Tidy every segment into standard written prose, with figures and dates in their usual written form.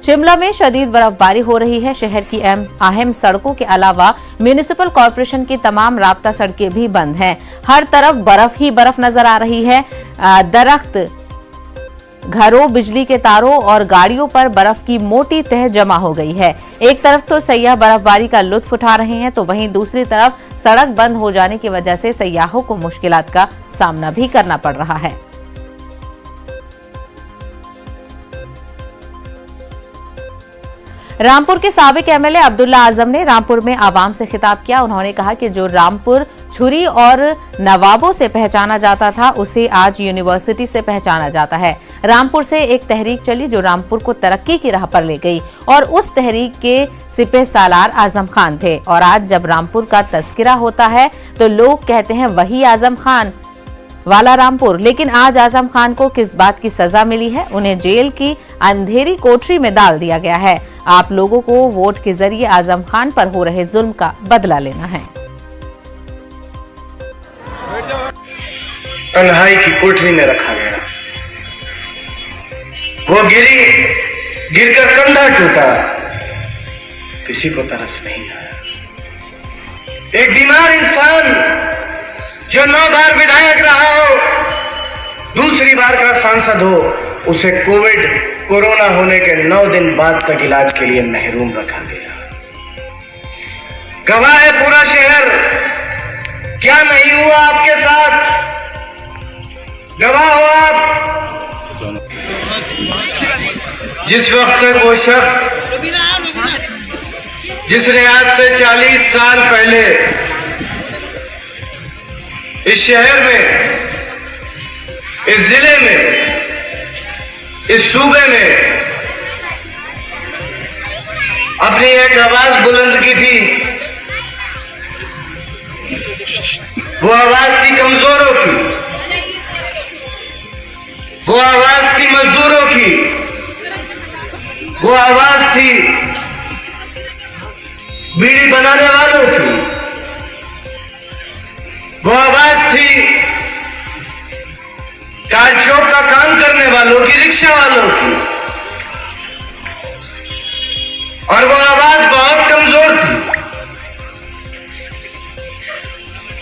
शिमला में शदीद बर्फबारी हो रही है। शहर की अहम सड़कों के अलावा म्युनिसिपल कॉर्पोरेशन की तमाम राब्ता सड़कें भी बंद हैं। हर तरफ बर्फ ही बर्फ नजर आ रही है। दरख्त, घरों, बिजली के तारों और गाड़ियों पर बर्फ की मोटी तह जमा हो गई है। एक तरफ तो सैयाह बर्फबारी का लुत्फ उठा रहे हैं, तो वहीं दूसरी तरफ सड़क बंद हो जाने की वजह से सैयाहों को मुश्किलात का सामना भी करना पड़ रहा है। रामपुर के साबिक एमएलए अब्दुल्ला आजम ने रामपुर में आवाम से खिताब किया। उन्होंने कहा कि जो रामपुर छुरी और नवाबों से पहचाना जाता था, उसे आज यूनिवर्सिटी से पहचाना जाता है। रामपुर से एक तहरीक चली जो रामपुर को तरक्की की राह पर ले गई और उस तहरीक के सिपह सालार आजम खान थे। और आज जब रामपुर का तस्करा होता है तो लोग कहते हैं वही आजम खान वाला रामपुर। लेकिन आज आजम खान को किस बात की सजा मिली है? उन्हें जेल की अंधेरी कोठरी में डाल दिया गया है। आप लोगों को वोट के जरिए आजम खान पर हो रहे जुल्म का बदला लेना है। तन्हाई की कोठरी में रखा गया, वो गिरकर कंधा टूटा, किसी को तरस नहीं आया। एक बीमार इंसान जो 9 बार विधायक रहा हो, दूसरी बार का सांसद हो, उसे कोरोना होने के 9 दिन बाद तक इलाज के लिए महरूम रखा गया। गवाह है पूरा शहर, क्या नहीं हुआ आपके साथ? गवाह हो आप। जिस वक्त तक वो शख्स जिसने आज से 40 साल पहले इस शहर में, इस जिले में, इस सूबे में अपनी एक आवाज बुलंद की थी, वो आवाज थी कमजोरों की, वो आवाज थी मजदूरों की, वो आवाज थी बीड़ी बनाने वालों की, वो आवाज थी कार चौक का काम करने वालों की, रिक्शा वालों की। और वो आवाज बहुत कमजोर थी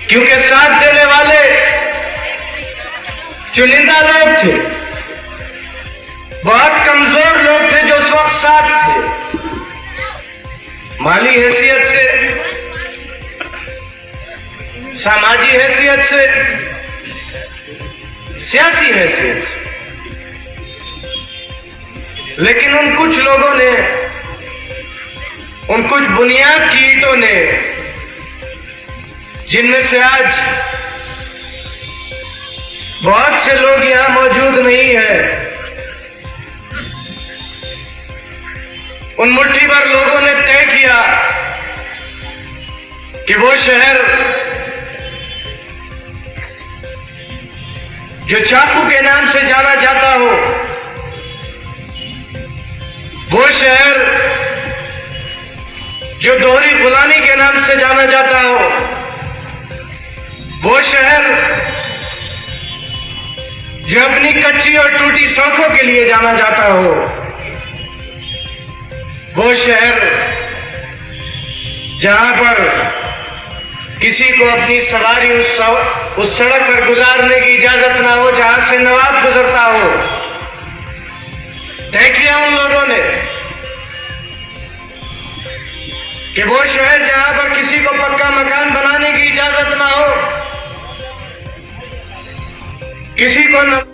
क्योंकि साथ देने वाले चुनिंदा लोग थे, बहुत कमजोर लोग थे जो उस वक्त साथ थे। माली हैसियत से, सामाजिक हैसियत से, सियासी हैसियत से। लेकिन उन कुछ लोगों ने, उन कुछ बुनियाद की ईंटों ने, जिनमें से आज बहुत से लोग यहां मौजूद नहीं है, उन मुट्ठी भर लोगों ने तय किया कि वो शहर जो चाकू के नाम से जाना जाता हो, वो शहर जो दोहरी गुलामी के नाम से जाना जाता हो, वो शहर जो अपनी कच्ची और टूटी सड़कों के लिए जाना जाता हो, वो शहर जहां पर किसी को अपनी सवारी उस सड़क पर गुजारने की इजाजत ना हो जहां से नवाब गुजरता हो। तय किया उन लोगों ने कि वो शहर जहां पर किसी को पक्का मकान बनाने की इजाजत ना हो, किसी को न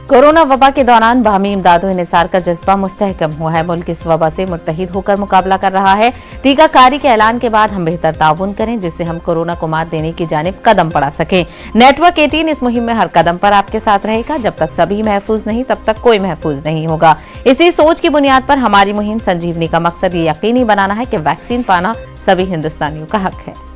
कोरोना वबा के दौरान बाहमी इमदाद और निसार का जज्बा मुस्तहकम हुआ है। मुल्क इस वबा से मुत्तहिद होकर मुकाबला कर रहा है। टीकाकारी के ऐलान के बाद हम बेहतर ताउन करें जिससे हम कोरोना को मात देने की जानिब कदम बढ़ा सकें। नेटवर्क 18 इस मुहिम में हर कदम पर आपके साथ रहेगा। जब तक सभी महफूज नहीं तब तक कोई महफूज नहीं होगा। इसी सोच की बुनियाद पर हमारी मुहिम संजीवनी का मकसद ये यकीनी बनाना है कि वैक्सीन पाना सभी हिंदुस्तानियों का हक है।